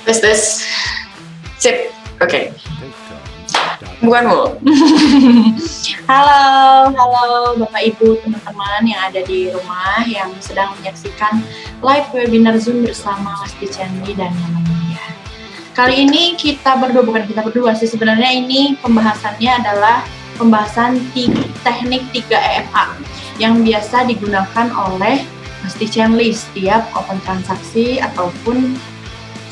Tes. Sip. Oke. Bukan mulu. Halo Bapak Ibu teman-teman yang ada di rumah yang sedang menyaksikan live webinar Zoom bersama Mas Dicendi dan Mama Mulia. Kali ini bukan kita berdua sih, sebenarnya ini pembahasannya adalah pembahasan teknik 3EMA yang biasa digunakan oleh Mas Dicendi setiap open transaksi ataupun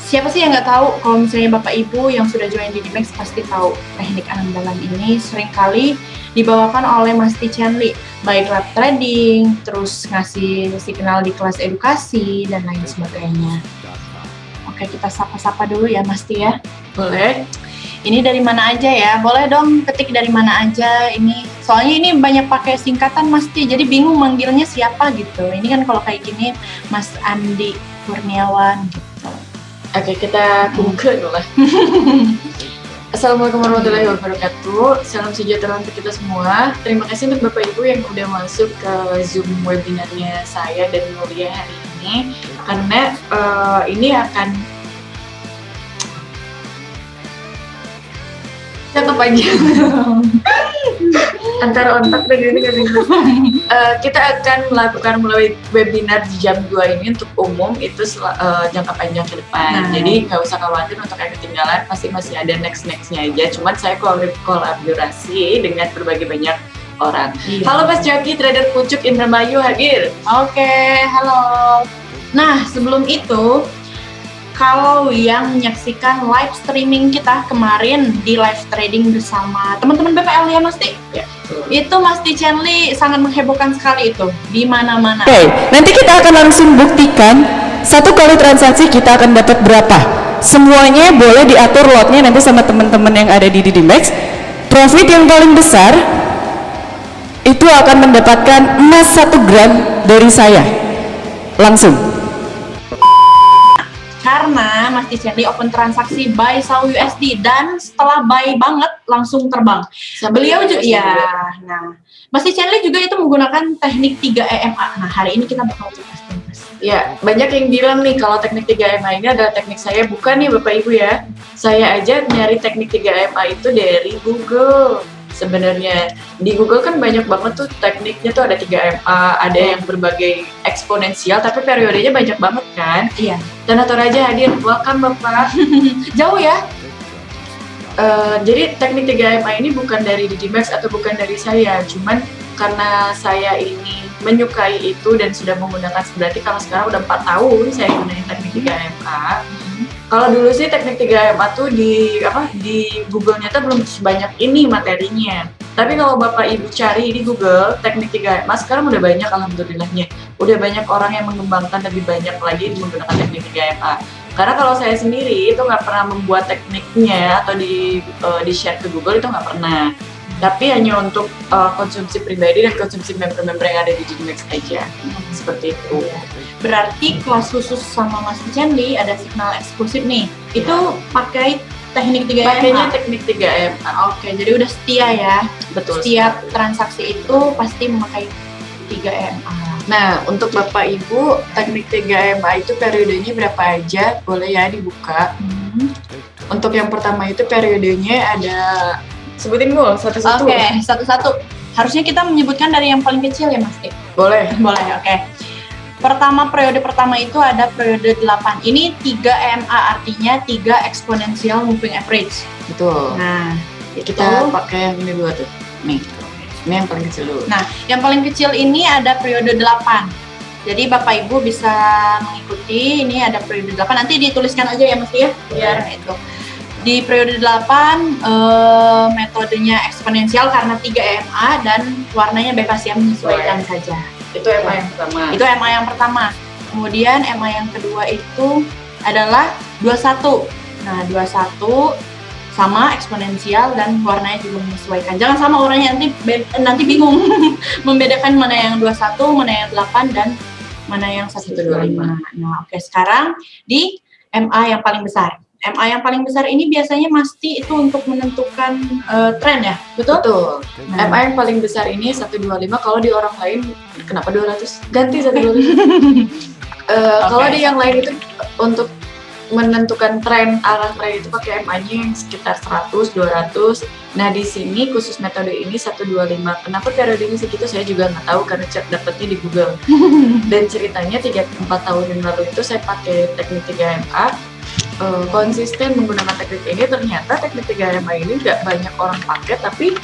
siapa sih yang nggak tahu. Kalau misalnya Bapak Ibu yang sudah join di Dimex pasti tahu teknik andalan ini seringkali dibawakan oleh Mas Dicendi, baik lab trading, terus ngasih signal di kelas edukasi dan lain sebagainya. Oke, kita sapa-sapa dulu ya Mas Ti ya. Boleh. Ini dari mana aja ya? Boleh dong ketik dari mana aja ini. Soalnya ini banyak pakai singkatan Mas Ti, jadi bingung manggilnya siapa gitu. Ini kan kalau kayak gini Mas Andi Kurniawan gitu. Oke, kita buka dulu lah. Assalamualaikum warahmatullahi wabarakatuh. Salam sejahtera untuk kita semua. Terima kasih untuk Bapak Ibu yang udah masuk ke Zoom webinarnya saya dan Mulia hari ini. Karena ini akan cakep aja. Antara otak dan ini kita akan melakukan webinar di jam 2 ini untuk umum itu jangka panjang ke depan. Jadi nggak usah khawatir untuk yang ketinggalan, pasti masih ada nextnya aja. Cuman saya kolaborasi dengan berbagai banyak orang. Iya. Halo Mas Jaki, trader pucuk Indramayu hadir. Oke, halo. Nah, sebelum itu, kalau yang menyaksikan live streaming kita kemarin di live trading bersama teman-teman BPL ya Mas Ti? Ya. Itu Mas Dicendi sangat menghebohkan sekali itu di mana-mana. Oke, nanti kita akan langsung buktikan satu kali transaksi kita akan dapat berapa. Semuanya boleh diatur lotnya nanti sama teman-teman yang ada di Dimex. Profit yang paling besar itu akan mendapatkan emas 1 gram dari saya langsung. Karena Mas Dicendi open transaksi buy sell USD dan setelah buy banget langsung terbang. Beliau juga ya. Nah, Mas Dicendi juga itu menggunakan teknik 3EMA. Nah, hari ini kita bakal bahas. Ya, banyak yang bilang nih kalau teknik 3EMA ini adalah teknik saya, bukan nih Bapak Ibu ya. Saya aja nyari teknik 3EMA itu dari Google. Sebenarnya di Google kan banyak banget tuh tekniknya tuh ada 3MA, ada yang berbagai eksponensial tapi periodenya banyak banget kan. Iya. Dan Toraja hadir, welcome Bapak. Jauh ya. Jadi teknik 3MA ini bukan dari Dimex atau bukan dari saya, cuman karena saya ini menyukai itu dan sudah menggunakan, berarti kalau sekarang udah 4 tahun saya gunain teknik 3MA. Kalau dulu sih teknik 3MA tuh di Google-nya tuh belum sebanyak ini materinya. Tapi kalau Bapak Ibu cari di Google teknik 3MA sekarang udah banyak alhamdulillahnya. Udah banyak orang yang mengembangkan lebih banyak lagi menggunakan teknik 3MA. Karena kalau saya sendiri itu nggak pernah membuat tekniknya atau di share ke Google, itu nggak pernah. Tapi hanya untuk konsumsi pribadi dan konsumsi member-member yang ada di Dimex aja. Seperti itu. Berarti kelas khusus sama Mas Dicendi ada signal eksklusif nih. Itu pakai teknik 3MA? Pakainya teknik 3MA. Oke, jadi udah setia ya. Betul. Setiap transaksi itu pasti memakai 3MA. Nah, untuk Bapak Ibu, teknik 3MA itu periodenya berapa aja? Boleh ya dibuka. Untuk yang pertama itu periodenya ada, sebutin dulu satu-satu. Oke, satu-satu. Harusnya kita menyebutkan dari yang paling kecil ya Mas Dik? Boleh. Boleh, oke. Periode pertama itu ada periode 8. Ini 3MA artinya 3 exponential moving average. Betul. Nah, kita pakai yang ini dua tuh. Nih. Ini yang paling kecil dulu. Nah, yang paling kecil ini ada periode 8. Jadi Bapak Ibu bisa mengikuti, ini ada periode 8. Nanti dituliskan aja ya Mas ya, biar itu. Di periode 8 metodenya eksponensial karena 3MA dan warnanya bebas ya, menyesuaikan saja. Itu MA yang pertama. Itu MA yang pertama. Kemudian MA yang kedua itu adalah 21. Nah, 21 sama eksponensial dan warnanya juga menyesuaikan. Jangan sama warnanya, nanti bingung membedakan mana yang 21, mana yang 8 dan mana yang 125. Nah, oke, sekarang di MA yang paling besar. MA yang paling besar ini biasanya mesti itu untuk menentukan tren ya, betul? Betul. Nah, MA yang paling besar ini 125, kalau di orang lain kenapa 200? Ganti 125. Kalau di yang lain itu untuk menentukan arah tren itu pakai MA-nya yang sekitar 100, 200. Nah di sini khusus metode ini 125. Kenapa periodenya segitu saya juga nggak tahu karena dapetnya di Google. Dan ceritanya 3-4 tahun yang lalu itu saya pakai teknik 3MA. Konsisten menggunakan teknik ini, ternyata teknik 3MA ini nggak banyak orang pakai, tapi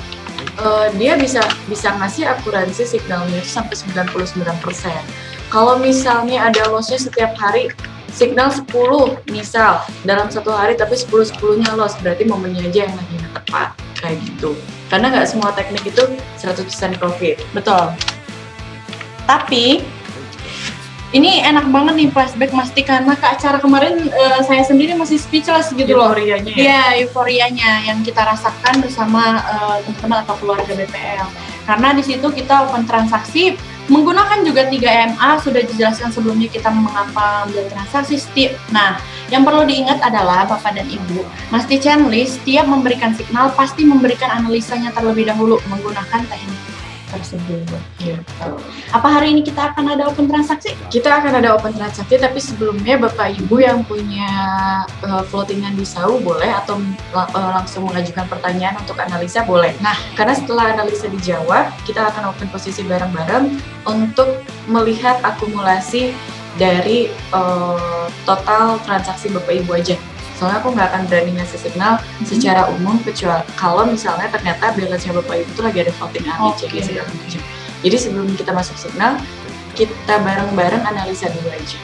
dia bisa ngasih akuransi signalnya itu sampai 99%. Kalau misalnya ada lossnya setiap hari, signal 10 misal dalam satu hari, tapi 10-10-nya loss, berarti momennya aja yang lagi nggak tepat, kayak gitu. Karena nggak semua teknik itu 100% profit. Betul. Tapi ini enak banget nih flashback Mas Ti, karena ke acara kemarin saya sendiri masih speechless gitu loh. Euforianya ya? Iya, euforianya yang kita rasakan bersama teman-teman atau keluarga BPL. Karena di situ kita open transaksi menggunakan juga 3MA, sudah dijelaskan sebelumnya kita mengapa ambil transaksi STIP. Nah, yang perlu diingat adalah Bapak dan Ibu, Mas Ti Chainlist setiap memberikan signal pasti memberikan analisanya terlebih dahulu menggunakan teknik tersebut. Iya. Apa hari ini kita akan ada open transaksi? Kita akan ada open transaksi, tapi sebelumnya Bapak Ibu yang punya floatingan di SAU boleh, atau langsung mengajukan pertanyaan untuk analisa boleh. Nah, karena setelah analisa dijawab, kita akan open posisi bareng-bareng untuk melihat akumulasi dari total transaksi Bapak Ibu aja. Soalnya aku nggak akan berani ngasih signal secara umum, kecuali kalau misalnya ternyata balance-nya Bapak Ibu itu lagi ada floating ABCD segala macam. Jadi sebelum kita masuk signal, kita bareng-bareng analisa dulu aja.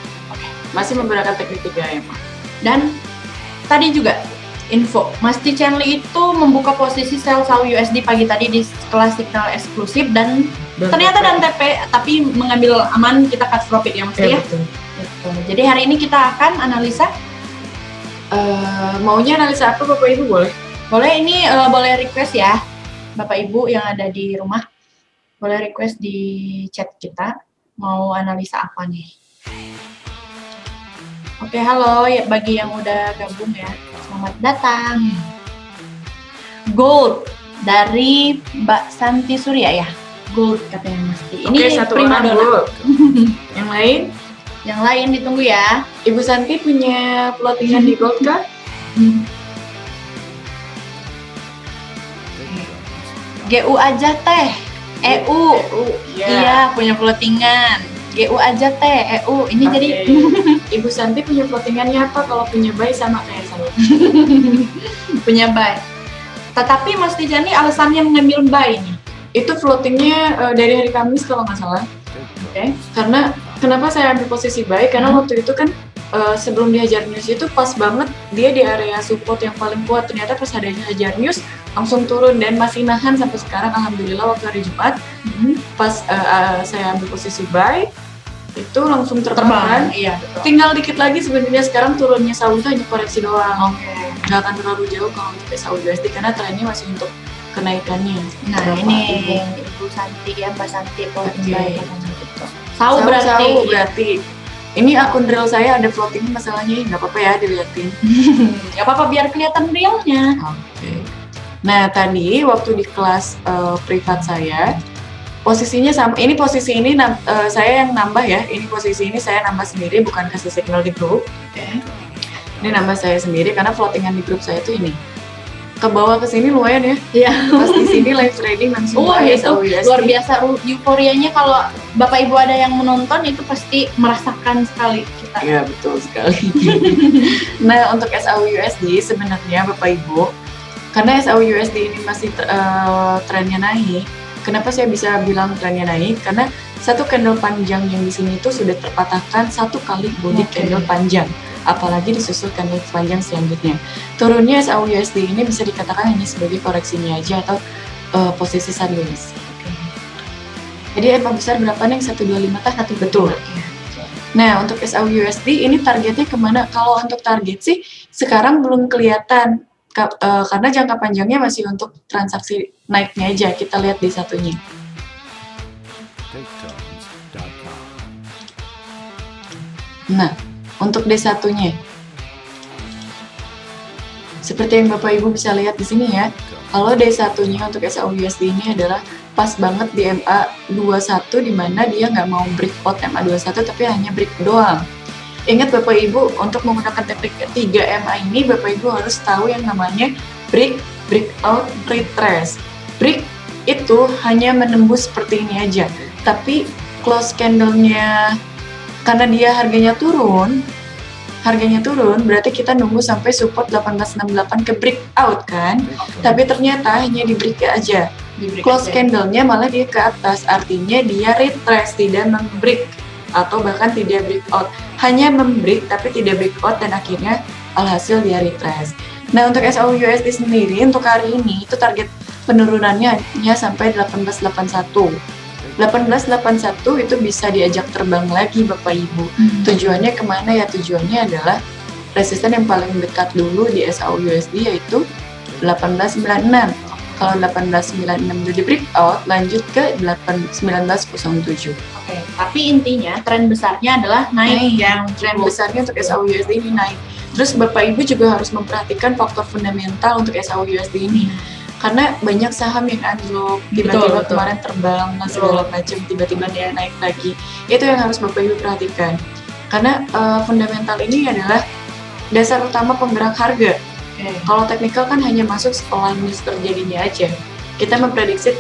Masih menggunakan teknik 3MA. Dan tadi juga info, Mas Ti Chainlist itu membuka posisi sell SAU USD pagi tadi di kelas signal eksklusif dan ternyata dan TP, tapi mengambil aman, kita cut profit ya Mas Ti ya. Betul. Gitu. Jadi hari ini kita akan analisa. Maunya analisa apa Bapak Ibu boleh? Boleh ini boleh request ya Bapak Ibu yang ada di rumah, boleh request di chat kita mau analisa apa nih. Oke, halo ya bagi yang udah gabung ya, selamat datang. Gold dari Mbak Santi Surya ya, gold katanya Mas Ti. Ini Oke, satu prima orang donna. dulu. Yang lain? Yang lain ditunggu ya. Ibu Santi punya floatingan di gold kah? GU aja teh, EU. Iya, punya floatingan. GU aja teh, EU. Ini Oke. jadi Ibu Santi punya floatingannya apa? Kalau punya buy sama kayak saya. punya buy. Tetapi Mas Tijani alasannya mengambil buy nih. Itu floatingnya dari hari Kamis kalau nggak salah. Oke. Karena kenapa saya ambil posisi buy? Karena waktu itu kan sebelum di Hajar News itu pas banget dia di area support yang paling kuat. Ternyata pas adanya Hajar News langsung turun dan masih nahan sampai sekarang. Alhamdulillah waktu hari Jumat pas saya ambil posisi buy itu langsung terbang. Iya, betul. Tinggal dikit lagi sebenarnya sekarang turunnya SAU itu hanya koreksi doang. Oke. Nggak akan terlalu jauh kalau untuk SAU USD karena trennya masih untuk kenaikannya. Nah, Bapak, ini Ibu. Ibu Santi ya, Mbak Santi Oke. buy katanya gitu. Tahu berarti. berarti. Ini akun real saya ada floating masalahnya, nggak apa-apa ya dilihatin. Gak apa-apa biar kelihatan realnya. Oke. Nah tadi waktu di kelas privat saya posisinya sama. Ini posisi ini saya yang nambah ya. Ini posisi ini saya nambah sendiri, bukan kasih signal di grup. Ini nambah saya sendiri karena floatingan di grup saya tuh ini. Ke bawah ke sini lumayan ya. Iya. Pas di sini live trading langsung Wah, buy itu SAU USD. luar biasa euforianya. Kalau Bapak Ibu ada yang menonton itu pasti merasakan sekali kita. Iya betul sekali. Nah untuk SAU USD sebenarnya Bapak Ibu, karena SAU USD ini masih trennya naik. Kenapa saya bisa bilang trennya naik? Karena satu candle panjang yang di sini itu sudah terpatahkan satu kali body candle panjang, apalagi disusul candle panjang selanjutnya. Turunnya SAU USD ini bisa dikatakan hanya sebagai koreksinya aja atau posisi sideways. Jadi EMA besar berapa nih? 125 kah? Betul. Nah, untuk SAU USD ini targetnya kemana? Kalau untuk target sih sekarang belum kelihatan karena jangka panjangnya masih untuk transaksi naiknya aja. Kita lihat di satunya. Nah, untuk D1-nya seperti yang Bapak Ibu bisa lihat di sini ya. Kalau D1-nya untuk SAU USD ini adalah pas banget di MA21 di mana dia nggak mau break out MA21 tapi hanya break doang. Ingat Bapak Ibu, untuk menggunakan teknik 3MA ini Bapak Ibu harus tahu yang namanya break, breakout, retrace. Break itu hanya menembus seperti ini aja, tapi close candle-nya karena dia harganya turun, berarti kita nunggu sampai support 1868 ke breakout kan. Tapi ternyata hanya di break aja. Close candle-nya malah dia ke atas, artinya dia retrace, tidak membreak atau bahkan tidak breakout. Hanya membreak tapi tidak breakout dan akhirnya alhasil dia retrace. Nah, untuk SAU/USD sendiri untuk hari ini itu target penurunannya hanya sampai 1881. 1881 itu bisa diajak terbang lagi Bapak Ibu. Tujuannya kemana ya? Tujuannya adalah resisten yang paling dekat dulu di SAU/USD yaitu 1896. Kalau 1896 udah di breakout, lanjut ke 1907. Oke, tapi intinya tren besarnya adalah naik yang Tren besarnya untuk SAU/USD ini naik. Terus Bapak Ibu juga harus memperhatikan faktor fundamental untuk SAU/USD ini. Karena banyak saham yang anjlok, tiba-tiba Betul. kemarin terbang, segala macam, tiba-tiba dia naik lagi. Itu yang harus Bapak Ibu perhatikan. Karena fundamental ini adalah dasar utama penggerak harga. Kalau teknikal kan hanya masuk setelah news terjadinya aja. Kita memprediksi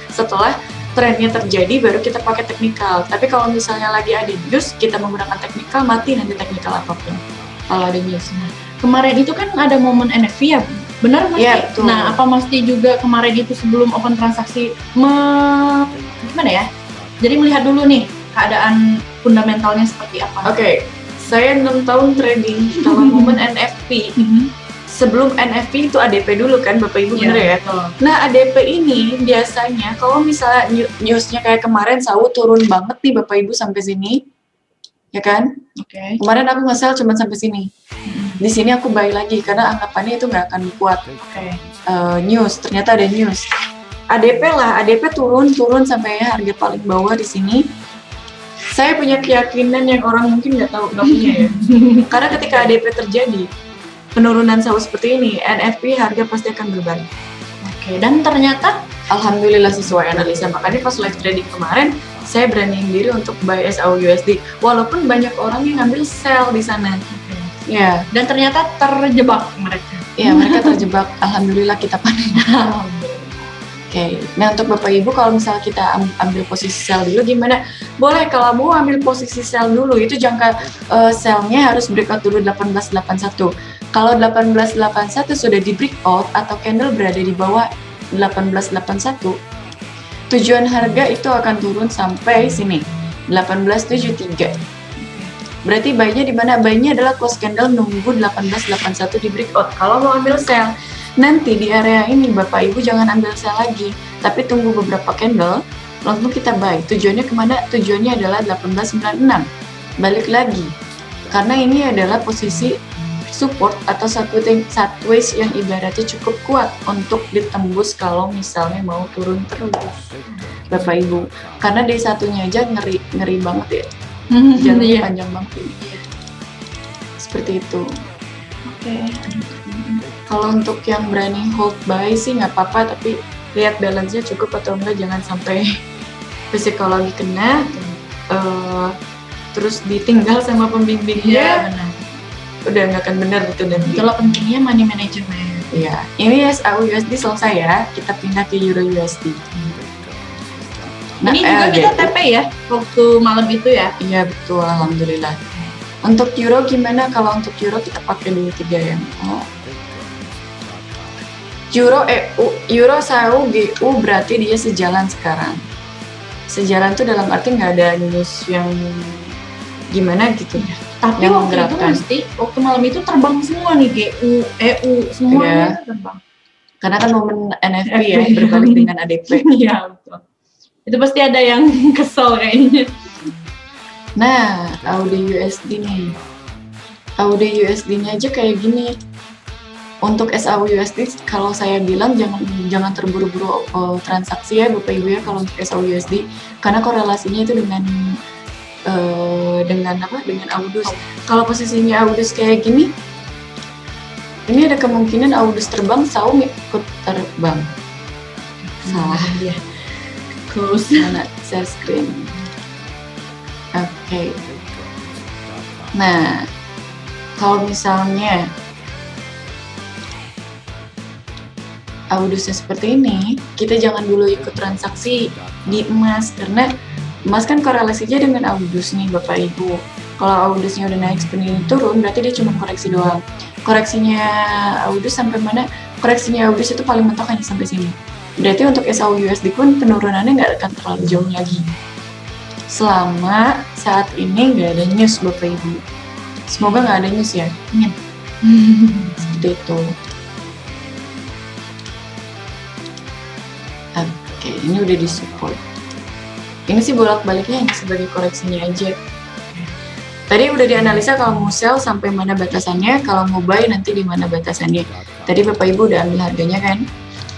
setelah trennya terjadi baru kita pakai teknikal. Tapi kalau misalnya lagi ada news, kita menggunakan teknikal, mati nanti teknikal apapun. Kalau ada news. Kemarin itu kan ada momen NFP ya, benar Mas? Iya, betul. Nah, apa Mas Ti juga kemarin itu sebelum open transaksi gimana ya? Jadi melihat dulu nih keadaan fundamentalnya seperti apa? Oke, saya 6 tahun trading. Kalau momen NFP, sebelum NFP itu ADP dulu kan Bapak Ibu, bener ya? Betul. Nah, ADP ini biasanya kalau misalnya newsnya kayak kemarin SAU turun banget nih Bapak Ibu sampai sini, ya kan? Oke. Kemarin aku nge-sell cuma sampai sini. Di sini aku buy lagi karena anggapannya itu nggak akan kuat. Oke. News, ternyata ada news. ADP lah, ADP turun sampai harga paling bawah di sini. Saya punya keyakinan yang orang mungkin nggak punya ya. Karena ketika ADP terjadi, penurunan SAU seperti ini, NFP harga pasti akan berbalik. Oke, dan ternyata Alhamdulillah sesuai analisa. Makanya pas live trading kemarin, saya beraniin diri untuk buy SAU/USD. Walaupun banyak orang yang ngambil sell di sana. Ya, dan ternyata terjebak mereka. ya mereka terjebak. Alhamdulillah kita panen. Oke, nah untuk Bapak Ibu kalau misalnya kita ambil posisi sell dulu gimana? Boleh kalau mau ambil posisi sell dulu, itu jangka sell-nya harus breakout dulu 1881. Kalau 1881 sudah di breakout atau candle berada di bawah 1881, tujuan harga itu akan turun sampai sini, 1873. Berarti buy-nya di mana? Buy-nya adalah close candle nunggu 1881 di breakout. Kalau mau ambil sell, nanti di area ini Bapak Ibu jangan ambil sell lagi, tapi tunggu beberapa candle, langsung kita buy. Tujuannya kemana? Tujuannya adalah 1896. Balik lagi, karena ini adalah posisi support atau sideways yang ibaratnya cukup kuat untuk ditembus kalau misalnya mau turun terus, Bapak Ibu. Karena di satunya aja ngeri banget ya. Jalan panjang banget ini. Seperti itu. Oke. Kalau untuk yang berani hold buy sih nggak apa-apa, tapi lihat balance-nya cukup atau enggak, jangan sampai psikologi kena, terus ditinggal sama pembimbingnya. Benar. Udah nggak akan benar itu nanti. Itulah pentingnya money management. Iya, ini SAU/USD selesai ya, kita pindah ke EUR/USD. Ini juga kita TP ya, waktu malam itu ya. Iya betul, alhamdulillah. Untuk euro gimana? Kalau untuk euro kita pakai dulu 3MO. Euro EU, euro SAU GU berarti dia sejalan sekarang. Sejalan tuh dalam arti nggak ada news yang gimana gitu ya. Tapi Yang waktu itu menggerakkan. mesti waktu malam itu terbang semua nih GU, EU semuanya terbang. Karena kan momen NFP ya berbalik dengan ADP. Iya betul. Itu pasti ada yang kesel kayaknya. Nah, AUD USD nih. AUD USD-nya aja kayak gini. Untuk SAU USD kalau saya bilang jangan terburu-buru transaksi ya Bapak Ibu ya kalau untuk SAU USD, karena korelasinya itu dengan AUDUS. Kalau posisinya AUDUS kayak gini, ini ada kemungkinan AUDUS terbang, SAU ikut terbang. Salah. Dia. Close. Mana share screen. Oke. Nah, kalau misalnya Audusnya seperti ini, kita jangan dulu ikut transaksi di emas karena emas kan korelasinya dengan Audus nih Bapak Ibu. Kalau Audusnya udah naik seperti ini turun, berarti dia cuma koreksi doang. Koreksinya Audus sampai mana? Koreksinya Audus itu paling mentok hanya sampai sini. Berarti untuk SAU-USD pun penurunannya nggak akan terlalu jauh lagi. Selama saat ini nggak ada news Bapak Ibu. Semoga nggak ada news ya. Amin. Seperti itu. Oke, ini udah disupport. Ini sih bolak-baliknya hanya sebagai koreksinya aja. Tadi udah dianalisa kalau mau sell sampai mana batasannya, kalau mau buy nanti di mana batasannya. Tadi Bapak Ibu udah ambil harganya kan?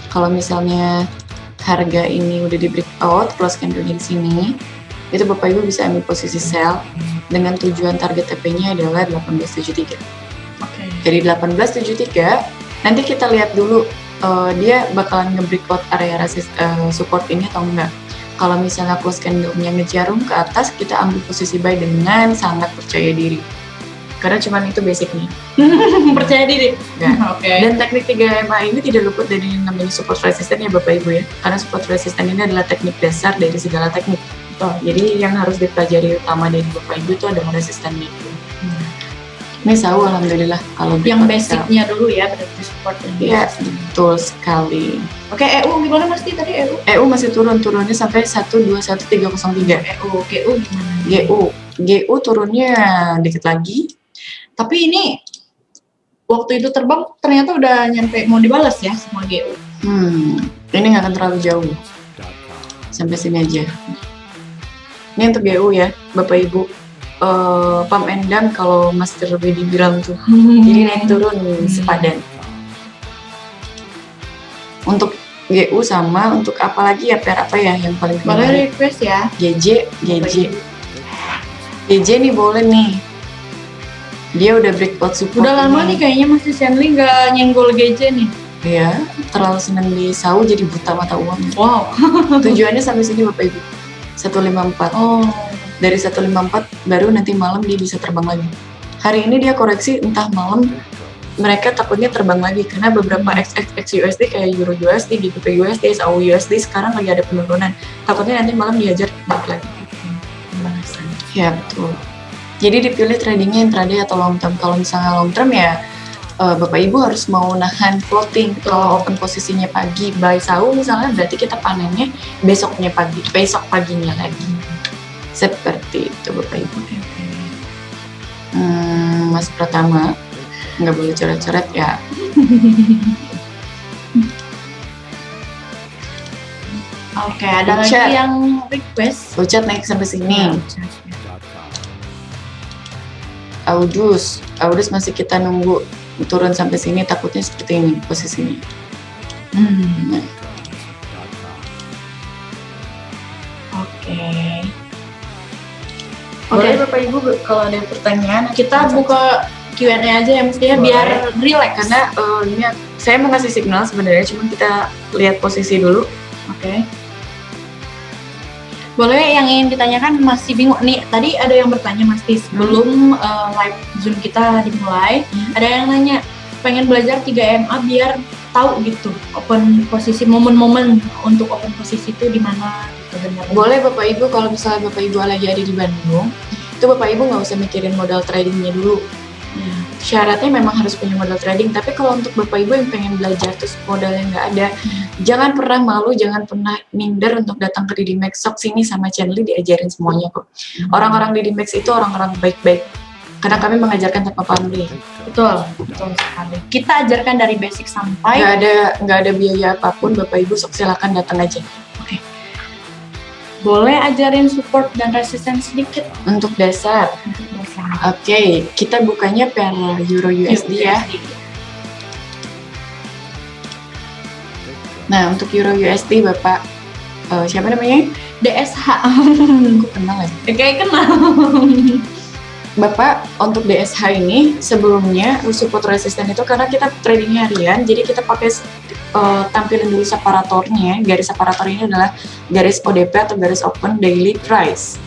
Kalau misalnya harga ini udah di breakout, close candle-nya di sini, itu Bapak Ibu bisa ambil posisi sell dengan tujuan target TP-nya adalah 1873. Oke. Dari 1873, nanti kita lihat dulu dia bakalan nge-breakout area support ini atau enggak. Kalau misalnya close candle-nya ngejarum ke atas, kita ambil posisi buy dengan sangat percaya diri. Karena cuman itu basicnya. Percaya diri. Ya. Oke. Dan teknik 3MA ini tidak luput dari yang namanya support resisten ya Bapak Ibu ya. Karena support resisten ini adalah teknik dasar dari segala teknik. Jadi yang harus dipelajari utama dari Bapak Ibu itu adalah resistennya itu. Ini SAU alhamdulillah kalau Yang breakout basicnya dulu ya, berarti support dan ya, basic. betul sekali. Oke, EU gimana Mas Ti tadi EU? EU masih turunnya sampai 121.303. EU, GU gimana? GU turunnya dikit lagi. Tapi ini waktu itu terbang ternyata udah nyampe mau dibalas ya semua GU. Ini nggak akan terlalu jauh. Sampai sini aja. Ini untuk GU ya, Bapak Ibu. Pump and dump kalau Master Wedi bilang tuh. Jadi naik turun sepadan. Untuk GU sama untuk apa lagi ya pair apa ya yang paling Boleh request ya. GJ nih boleh nih. Dia udah breakout support. Udah lama nih kayaknya Mas Stanley nggak nyenggol GJ nih. Ya, terlalu senang di SAU jadi buta mata uang. Wow. Tujuannya sampai sini Bapak Ibu. 154. Oh. Dari 154 baru nanti malam dia bisa terbang lagi. Hari ini dia koreksi entah malam mereka takutnya terbang lagi karena beberapa XXX USD kayak Euro USD, GBP USD, SAU USD sekarang lagi ada penurunan. Takutnya nanti malam dihajar balik lagi. Pembalasan. Ya betul. Jadi dipilih tradingnya intraday atau long term. Kalau misalnya long term ya Bapak Ibu harus mau nahan floating. Kalau open posisinya pagi buy SAU misalnya berarti kita panennya besok paginya lagi. Seperti itu Bapak Ibu. Mas Pratama nggak boleh coret-coret ya. Oke, ada lagi Chat. yang request. Ucat naik sampai sini. Audus masih kita nunggu turun sampai sini, takutnya seperti ini posisinya. Nah. Oke. Boleh Bapak Ibu kalau ada pertanyaan Kita buka Q&A aja ya Mas Tia, biar relax. karena ini saya mau ngasih signal sebenarnya, cuma kita lihat posisi dulu. Oke. Boleh yang ingin ditanyakan masih bingung nih. Tadi ada yang bertanya Mas Tis sebelum live Zoom kita dimulai. Ada yang nanya pengen belajar 3MA biar tahu gitu open posisi momen-momen untuk open posisi itu di mana gitu benar. Boleh Bapak Ibu kalau misalnya Bapak Ibu lagi ada di Bandung, itu Bapak Ibu nggak usah mikirin modal tradingnya dulu. Syaratnya memang harus punya modal trading, tapi kalau untuk Bapak Ibu yang pengen belajar terus modalnya nggak ada, jangan pernah malu, jangan pernah minder untuk datang ke Didimax. Sok sini sama Chanly diajarin semuanya kok. Orang-orang Didimax itu orang-orang baik-baik, karena kami mengajarkan tanpa pamrih. Betul sekali. Kita ajarkan dari basic sampai Nggak ada biaya apapun, Bapak Ibu sok silakan datang aja. boleh ajarin support dan resistance sedikit Untuk dasar, untuk bersama. oke, kita bukanya per Euro USD ya. Nah, untuk Euro USD Bapak, siapa namanya? DSH. Aku kenal ya. Kayak kenal. Bapak, untuk DSH ini sebelumnya support resisten itu karena kita tradingnya harian, jadi kita pakai tampilin dulu separatornya. Garis separator ini adalah garis ODP atau garis Open Daily Price.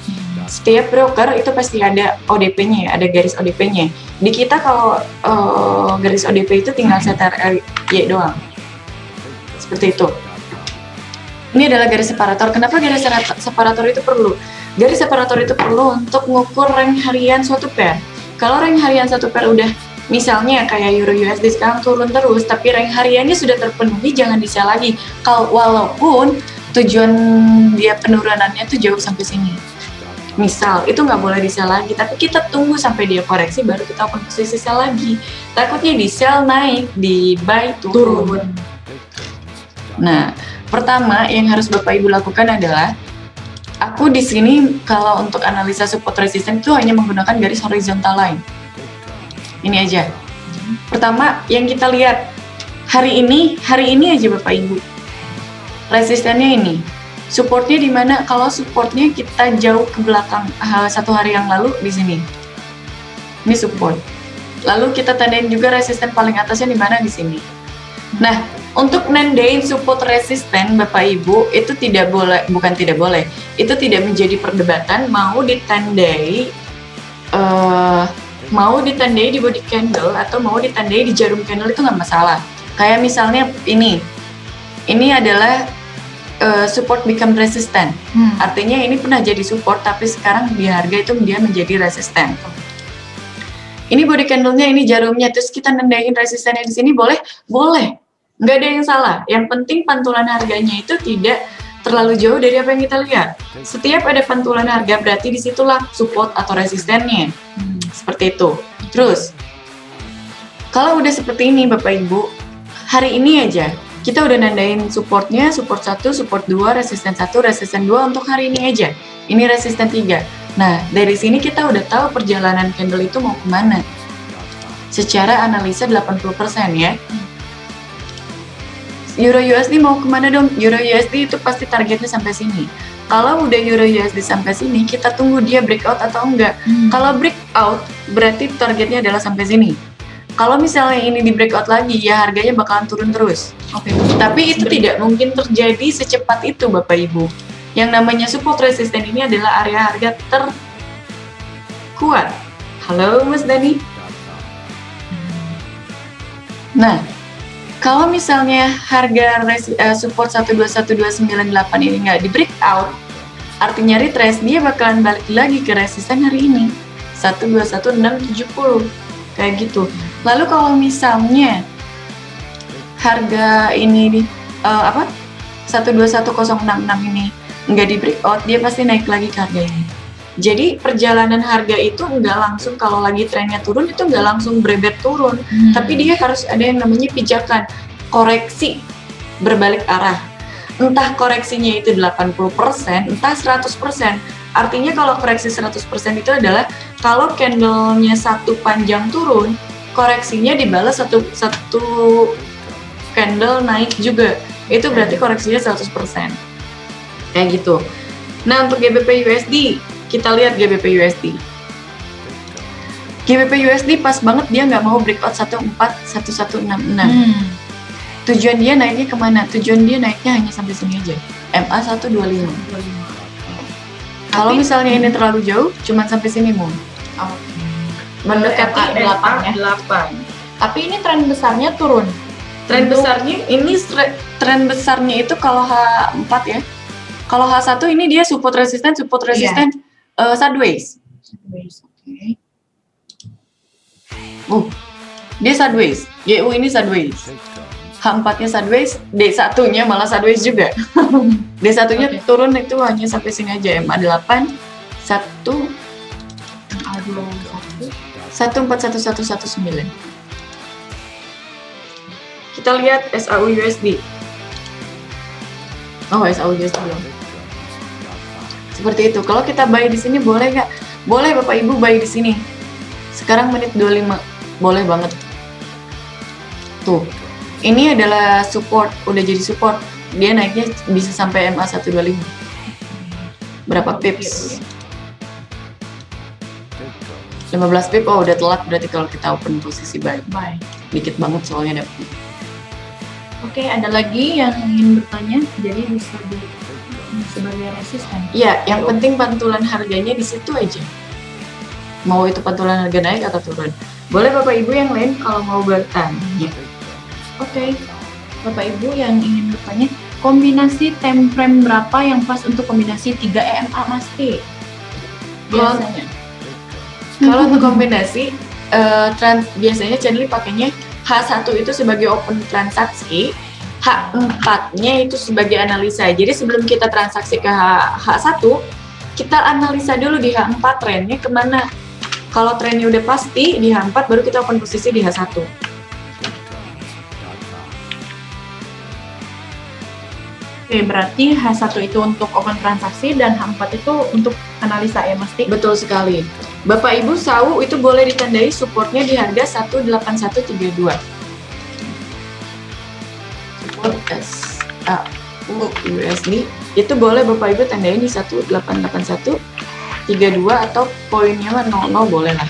Setiap broker itu pasti ada ODP-nya ya, ada garis ODP-nya. Di kita kalau garis ODP itu tinggal CTRL-Y doang. Seperti itu. Ini adalah garis separator. Kenapa garis separator itu perlu? Garis separator itu perlu untuk mengukur rank harian suatu pair. Kalau rank harian suatu pair udah, misalnya kayak Euro USD sekarang turun terus, tapi rank hariannya sudah terpenuhi, jangan di-sell lagi. Walaupun tujuan dia penurunannya tuh jauh sampai sini. Misal, itu nggak boleh di-sell lagi, tapi kita tunggu sampai dia koreksi, baru kita open posisi sell lagi. Takutnya di-sell naik, di-buy turun. Nah, pertama yang harus Bapak Ibu lakukan adalah, aku di sini kalau untuk analisa support resistance itu hanya menggunakan garis horizontal line. Ini aja. Pertama, yang kita lihat, hari ini aja Bapak Ibu. Resistennya ini. Supportnya di mana? Kalau supportnya kita jauh ke belakang, satu hari yang lalu di sini. Ini support. Lalu kita tandain juga resisten paling atasnya di mana? Di sini. Nah, untuk nandain support resisten Bapak Ibu itu tidak boleh, bukan tidak boleh, itu tidak menjadi perdebatan mau ditandai di body candle atau mau ditandai di jarum candle itu nggak masalah. Kayak misalnya ini adalah support become resistant. Artinya ini pernah jadi support tapi sekarang di harga itu dia menjadi resistant. Ini body candle-nya, ini jarumnya, terus kita nandain resistannya di sini boleh? Boleh. Nggak ada yang salah. Yang penting pantulan harganya itu tidak terlalu jauh dari apa yang kita lihat. Setiap ada pantulan harga berarti disitulah support atau resistennya. Seperti itu. Terus, kalau udah seperti ini Bapak Ibu, hari ini aja kita udah nandain supportnya, support 1, support 2, resisten 1, resisten 2 untuk hari ini aja. Ini resisten 3. Nah, dari sini kita udah tahu perjalanan candle itu mau kemana. Secara analisa 80% ya. Euro USD mau kemana dong? Euro USD itu pasti targetnya sampai sini. Kalau udah Euro USD sampai sini, kita tunggu dia breakout atau enggak. Kalau breakout, berarti targetnya adalah sampai sini. Kalau misalnya ini di breakout lagi, ya harganya bakalan turun terus. Tapi itu tidak mungkin terjadi secepat itu Bapak Ibu. Yang namanya support resisten ini adalah area harga terkuat. Halo Mas Dani. Nah, kalau misalnya harga support 121298 ini nggak di breakout, artinya retrace, dia bakalan balik lagi ke resisten hari ini 121670 kayak gitu. Lalu kalau misalnya harga ini di 121066 ini nggak di breakout, dia pasti naik lagi ke harga ini. Jadi perjalanan harga itu nggak langsung, kalau lagi trennya turun itu nggak langsung berebet turun, tapi dia harus ada yang namanya pijakan, koreksi berbalik arah. Entah koreksinya itu 80%, entah 100%. Artinya kalau koreksi 100% itu adalah kalau candle-nya satu panjang turun, koreksinya dibalas satu candle naik juga. Itu berarti koreksinya 100%. Kayak gitu. Nah, untuk GBP USD, kita lihat GBP USD. GBP USD pas banget dia nggak mau breakout 141166. Tujuan dia naiknya kemana? Tujuan dia naiknya hanya sampai sini aja. MA 125. Kalau misalnya ini terlalu jauh, cuma sampai sini mau. Mendekati MA 8. Tapi ini tren besarnya turun. Tren besarnya itu kalau H4 ya. Kalau H1 ini dia support resisten sideways. Dia sideways. YU ini sideways. H4-nya sideways, D1-nya malah sideways juga. D1-nya turun itu hanya sampai sini aja. MA 8 141119. Kita lihat SAU USD. SAU USD belum. Seperti itu. Kalau kita buy di sini boleh nggak? Boleh Bapak Ibu buy di sini. Sekarang menit 25. Boleh banget. Tuh. Ini adalah support, udah jadi support. Dia naiknya bisa sampai MA 125. Berapa pips? 15 pip. Udah telat berarti kalau kita open posisi buy. Dikit banget soalnya dapet. Oke, ada lagi yang ingin bertanya, jadi bisa di sebagai resisten. Iya, yang penting pantulan harganya di situ aja. Mau itu pantulan harga naik atau turun. Boleh Bapak Ibu yang lain kalau mau bertanya. Oke, Bapak Ibu yang ingin bertanya, kombinasi time frame berapa yang pas untuk kombinasi 3 EMA Mas T? Biasanya. Kalau untuk kombinasi, biasanya Chandli pakainya H1 itu sebagai open transaksi, H4-nya itu sebagai analisa. Jadi sebelum kita transaksi ke H1, kita analisa dulu di H4 trennya kemana. Kalau trennya udah pasti di H4, baru kita open posisi di H1. Oke, berarti H1 itu untuk open transaksi dan H4 itu untuk analisa ya Mas T? Betul sekali. Bapak Ibu SAU itu boleh ditandai supportnya di harga 18132. Support SAU USD itu boleh Bapak Ibu tandain di 1888132 atau poinnya 00 boleh lah.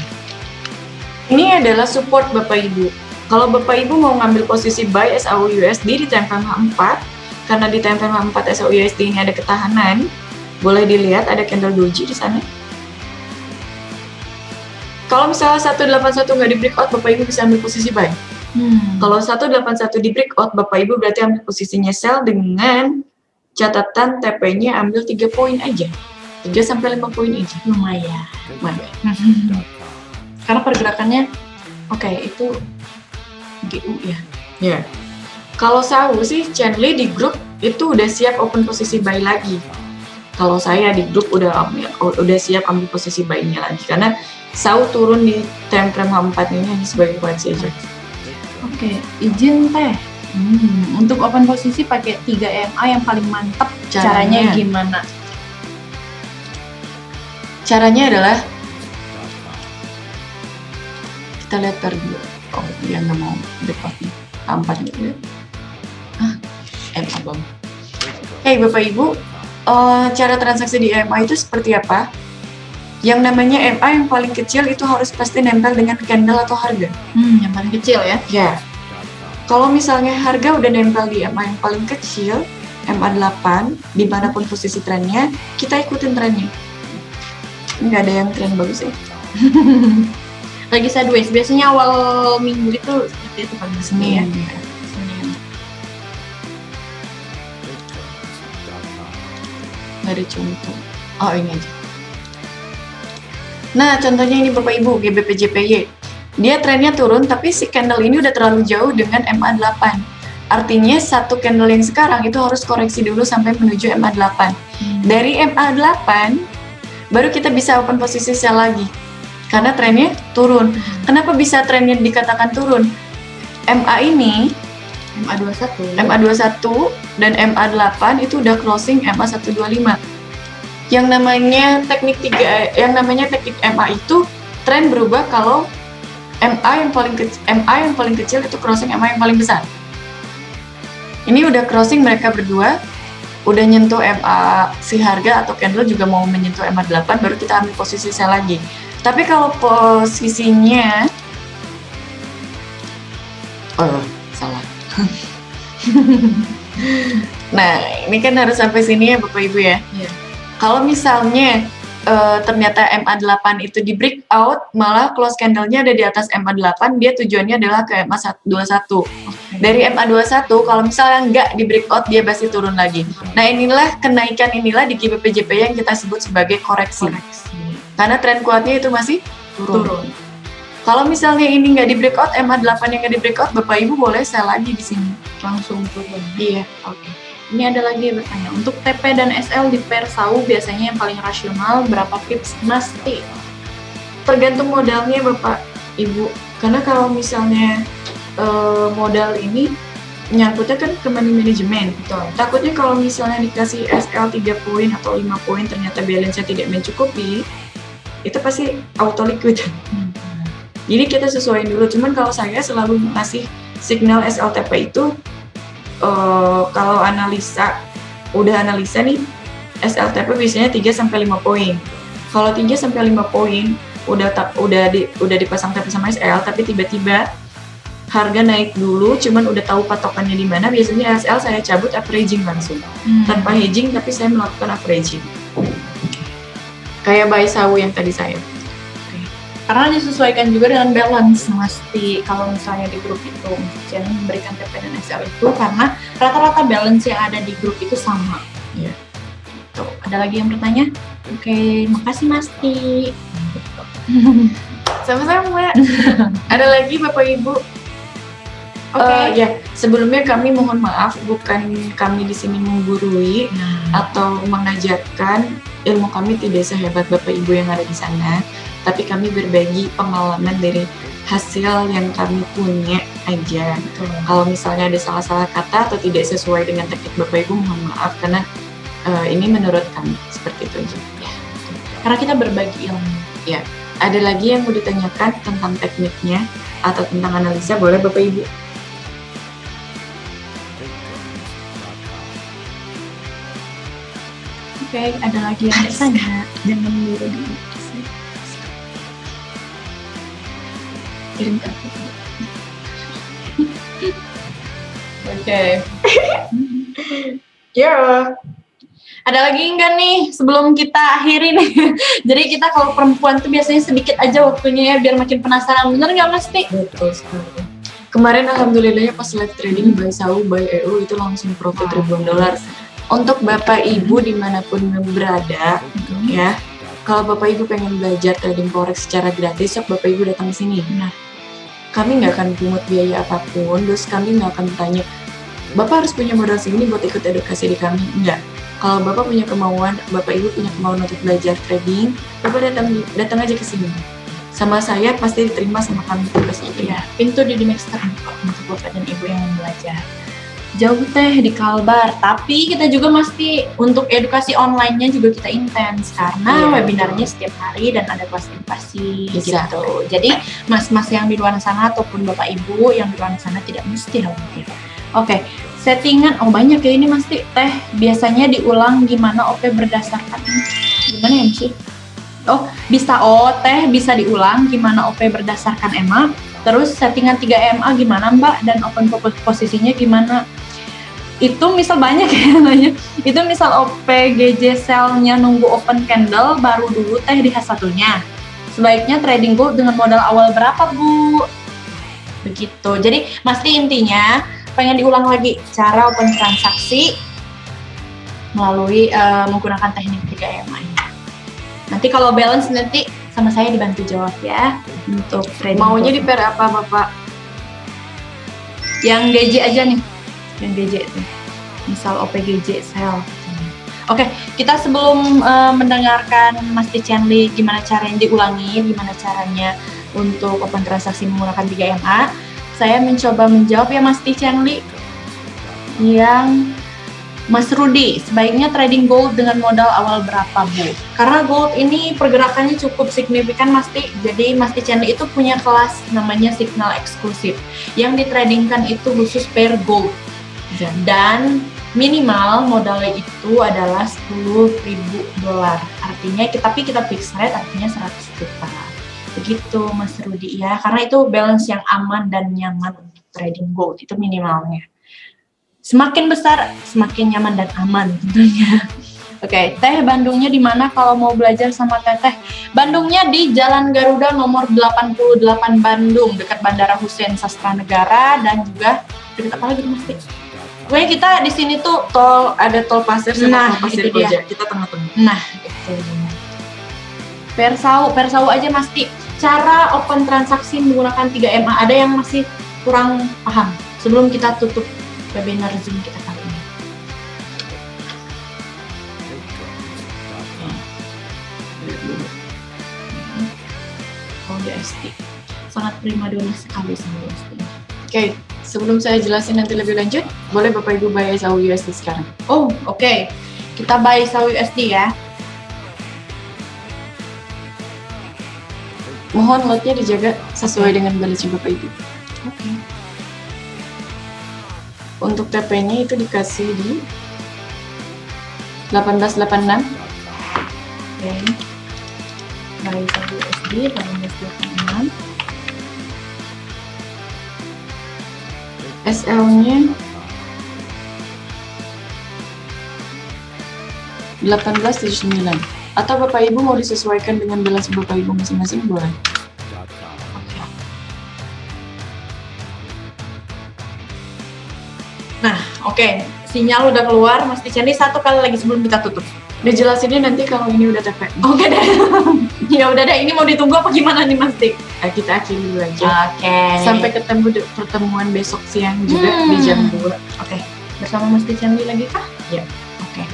Ini adalah support Bapak Ibu. Kalau Bapak Ibu mau ngambil posisi buy SAU USD di time frame H4, karena di time frame H4 SAU USD ini ada ketahanan, boleh dilihat ada candle doji di sana. Kalau misalnya 181 nggak di breakout, Bapak Ibu bisa ambil posisi buy. Kalau 181 di breakout, Bapak Ibu berarti ambil posisinya sell dengan catatan TP-nya ambil 3 poin aja. 3-5 poin aja. Lumayan. Karena pergerakannya, oke, itu GU ya. Ya. Kalau SAU sih, Chandli di grup itu udah siap open posisi buy lagi. Kalau saya di grup udah siap ambil posisi buy-nya lagi. Karena SAU turun di time frame H4 ini hanya sebagai koreksi aja. Oke, izin Teh. Untuk open posisi pakai 3 EMA yang paling mantap, caranya gimana? Caranya adalah kita lihat dulu. Oh, dia nggak mau breakout nih. H4 gitu ya. EMA bang. Hey Bapak Ibu, cara transaksi di EMA itu seperti apa? Yang namanya EMA yang paling kecil itu harus pasti nempel dengan candle atau harga. Yang paling kecil ya? Ya. Kalau misalnya harga udah nempel di EMA yang paling kecil, MA8, dimanapun posisi trennya, kita ikutin trennya. Nggak ada yang tren bagus ya. Lagi sideways, biasanya awal minggu itu seperti itu Pak Senin ya. Nggak ada contoh. Oh ini aja. Nah contohnya ini Bapak Ibu, GBP/JPY. Dia trennya turun tapi si candle ini udah terlalu jauh dengan MA8. Artinya satu candle yang sekarang itu harus koreksi dulu sampai menuju MA8. Dari MA8 baru kita bisa open posisi sell lagi. Karena trennya turun. Kenapa bisa trennya dikatakan turun? MA ini MA21 dan MA8 itu udah closing MA125. Yang namanya teknik MA itu tren berubah kalau MA yang paling kecil itu crossing MA yang paling besar. Ini udah crossing mereka berdua, udah nyentuh MA si harga atau candle juga mau menyentuh MA8 baru kita ambil posisi sell lagi. Tapi kalau posisinya salah. Nah, ini kan harus sampai sini ya Bapak Ibu ya. Iya. Kalau misalnya ternyata MA8 itu di breakout, malah close candle-nya ada di atas MA8, dia tujuannya adalah ke MA21. Dari MA21, kalau misalnya nggak di breakout, dia pasti turun lagi. Nah, kenaikan inilah di GBP/JPY yang kita sebut sebagai koreksi. Karena tren kuatnya itu masih turun. Kalau misalnya ini nggak di breakout, MA8 yang nggak di breakout, Bapak Ibu boleh sell lagi di sini. Langsung turun. Iya. Oke. Ini ada lagi yang bertanya, untuk TP dan SL di pair SAU biasanya yang paling rasional berapa pips Mas T? Tergantung modalnya Bapak Ibu. Karena kalau misalnya modal ini nyangkutnya kan ke money management. Betul. Takutnya kalau misalnya dikasih SL 3 poin atau 5 poin ternyata balance-nya tidak mencukupi, itu pasti auto liquid. Jadi kita sesuaiin dulu. Cuman kalau saya selalu ngasih signal SLTP itu kalau udah analisa nih SLTP biasanya 3-5 poin. Kalau 3-5 poin udah dipasang TP sama SL tapi tiba-tiba harga naik dulu, cuman udah tahu patokannya di mana, biasanya ASL saya cabut averaging langsung. Tanpa hedging, tapi saya melakukan averaging. Kayak buy sawu yang tadi saya. Karena disesuaikan juga dengan balance mesti kalau misalnya di grup itu jangan memberikan TP dan SL itu karena rata-rata balance yang ada di grup itu sama. Iya. Tuh, ada lagi yang bertanya? Oke, makasih Masti. Sama-sama. Ada lagi Bapak Ibu? Oke. Ya, sebelumnya kami mohon maaf, bukan kami di sini menggurui atau mengajarkan, ilmu kami tidak sehebat Bapak Ibu yang ada di sana, tapi kami berbagi pengalaman dari hasil yang kami punya aja. Kalau misalnya ada salah-salah kata atau tidak sesuai dengan teknik Bapak Ibu, mohon maaf karena ini menurut kami seperti itu aja. Ya. Karena kita berbagi ilmu. Ya. Ada lagi yang mau ditanyakan tentang tekniknya atau tentang analisa, boleh Bapak Ibu? Oke, ada lagi yang bertanya. Jangan buru dulu. Kirim ke aku. Oke. Ya. Ada lagi enggak nih sebelum kita akhiri nih? Jadi kita kalau perempuan tuh biasanya sedikit aja waktunya ya biar makin penasaran. Bener nggak Masti? Betul sekali. Kemarin alhamdulillahnya pas live trading buy sawu buy EU itu langsung profit ribuan dolar. Untuk Bapak Ibu dimanapun berada, ya, kalau Bapak Ibu pengen belajar trading forex secara gratis, sok Bapak Ibu datang ke sini. Nah, kami nggak akan pungut biaya apapun, terus kami nggak akan tanya, Bapak harus punya modal segini buat ikut edukasi di kami. Enggak. Kalau Bapak punya kemauan, Bapak Ibu punya kemauan untuk belajar trading, Bapak datang aja ke sini. Sama saya pasti diterima sama kami tugas itu. Ya, pintu di Dimex terbuka untuk Bapak dan Ibu yang mau belajar. Jauh teh di Kalbar, tapi kita juga mesti untuk edukasi online-nya juga kita intens karena webinarnya setiap hari dan ada kelas edukasi gitu. Jadi mas-mas yang di luar sana ataupun Bapak Ibu yang di luar sana tidak mesti khawatir. Oke, settingan banyak ya ini Masti. Teh biasanya diulang gimana OP berdasarkan gimana ya Mesti? Teh bisa diulang gimana OP berdasarkan EMA. Terus settingan 3 MA gimana Mbak dan open posisinya gimana? Itu misal banyak ya nanya. Itu misal OPGJ sell-nya nunggu open candle baru dulu teh di H1-nya. Sebaiknya trading gold dengan modal awal berapa Bu? Begitu. Jadi Masti intinya pengen diulang lagi cara open transaksi melalui menggunakan teknik 3 MA. Nanti kalau balance nanti sama saya dibantu jawab ya untuk trading. Maunya di pair apa Bapak? Yang GJ aja nih. Yang GJ itu. Misal OPGJ sell. Oke, kita sebelum mendengarkan Masti Chenli gimana caranya diulangi, gimana caranya untuk open transaksi menggunakan 3 MA, saya mencoba menjawab ya Masti Chenli. Yang Mas Rudi, sebaiknya trading gold dengan modal awal berapa Bu? Karena gold ini pergerakannya cukup signifikan Masti, jadi Masti Chenli itu punya kelas namanya signal eksklusif yang ditradingkan itu khusus pair gold dan minimal modalnya itu adalah $10.000. Artinya tapi kita fix rate artinya 100 juta. Begitu Mas Rudi ya, karena itu balance yang aman dan nyaman untuk trading gold itu minimalnya. Semakin besar, semakin nyaman dan aman tentunya. Oke, Teh Bandungnya di mana kalau mau belajar sama Teteh? Bandungnya di Jalan Garuda nomor 88 Bandung, dekat Bandara Hussein Sastranegara dan juga dekat apa lagi Mas? Pokoknya kita di sini tuh Ada tol pasir sama tol pasir itu dia. Koja. Kita tengah-tengah. Nah, itu. Persau aja Masti. Cara open transaksi menggunakan 3 MA ada yang masih kurang paham sebelum kita tutup webinar Zoom kita kali ini. USD sangat primadona sekali sama USD. Oke, sebelum saya jelasin nanti lebih lanjut, boleh Bapak Ibu buy sawu USD sekarang? Oke. Kita buy sawu USD ya. Mohon lotnya dijaga sesuai dengan balance Bapak Ibu. Oke. Untuk TP-nya itu dikasih di 1886. Oke. Buy sawu USD 1886. SL-nya 1879. Atau Bapak Ibu mau disesuaikan dengan gelas Bapak Ibu masing-masing boleh. Nah, oke. Sinyal udah keluar, Mas Tichani satu kali lagi sebelum kita tutup. Dijelasinnya nanti kalau ini udah TP. Oke deh. Ya udah deh, ini mau ditunggu apa gimana nih Mas Tik? Kita akhiri dulu aja. Oke. Sampai ketemu pertemuan besok siang juga di jam 2. Oke. Bersama Mas Tichani lagi kah? Ya. Oke.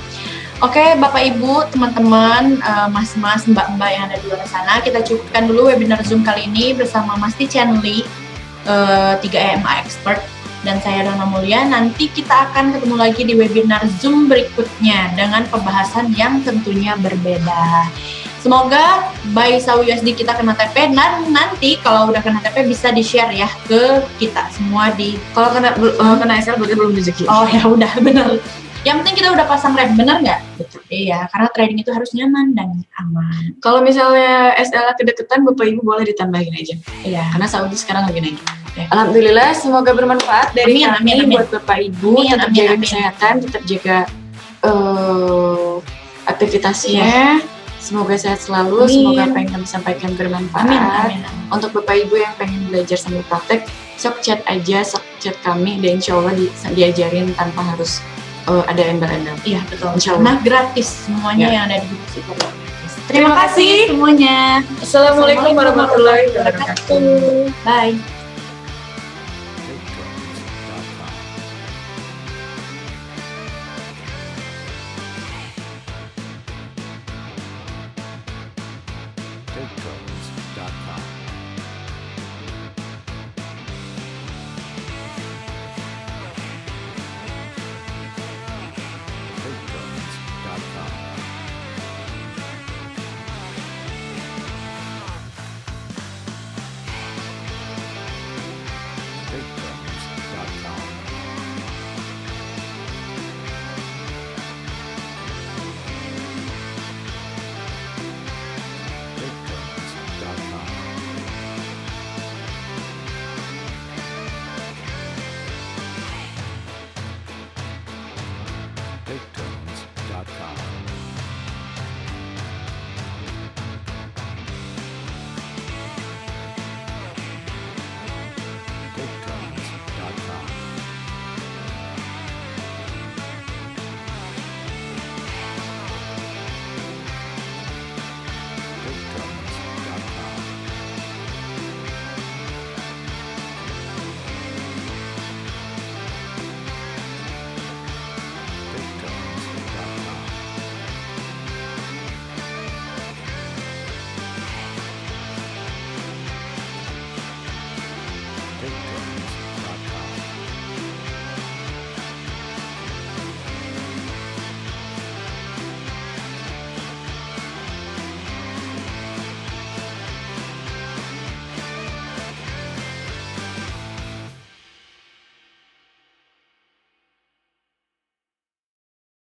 Oke, Bapak Ibu, teman-teman, Mas-mas, Mbak-mbak yang ada di luar sana, kita cukupkan dulu webinar Zoom kali ini bersama Mas Tichani, 3EMA Expert, dan saya Donna Mulia. Nanti kita akan ketemu lagi di webinar Zoom berikutnya dengan pembahasan yang tentunya berbeda. Semoga Buy Saw USD kita kena TP, dan nanti kalau udah kena TP bisa di-share ya ke kita semua di... Kalau kena SL berarti belum rezeki. Oh ya udah, bener. Yang penting kita udah pasang rem, bener nggak? Betul. Iya, karena trading itu harus nyaman dan aman. Kalau misalnya SL kedeketan, Bapak Ibu boleh ditambahin aja. Iya. Karena Saudi sekarang lagi naik. Alhamdulillah, semoga bermanfaat dari kami buat Bapak Ibu. Tetap jaga kesehatan, tetap jaga aktivitasnya. Semoga sehat selalu, semoga apa yang kami sampaikan bermanfaat. Untuk Bapak Ibu yang pengen belajar sambil praktek, sok chat aja, sok chat kami, dan insya Allah diajarin tanpa harus ada embel-embel. Iya betul. Insya Allah. Nah gratis semuanya yang ada di buku itu. Terima kasih semuanya. Assalamualaikum warahmatullahi wabarakatuh. Bye.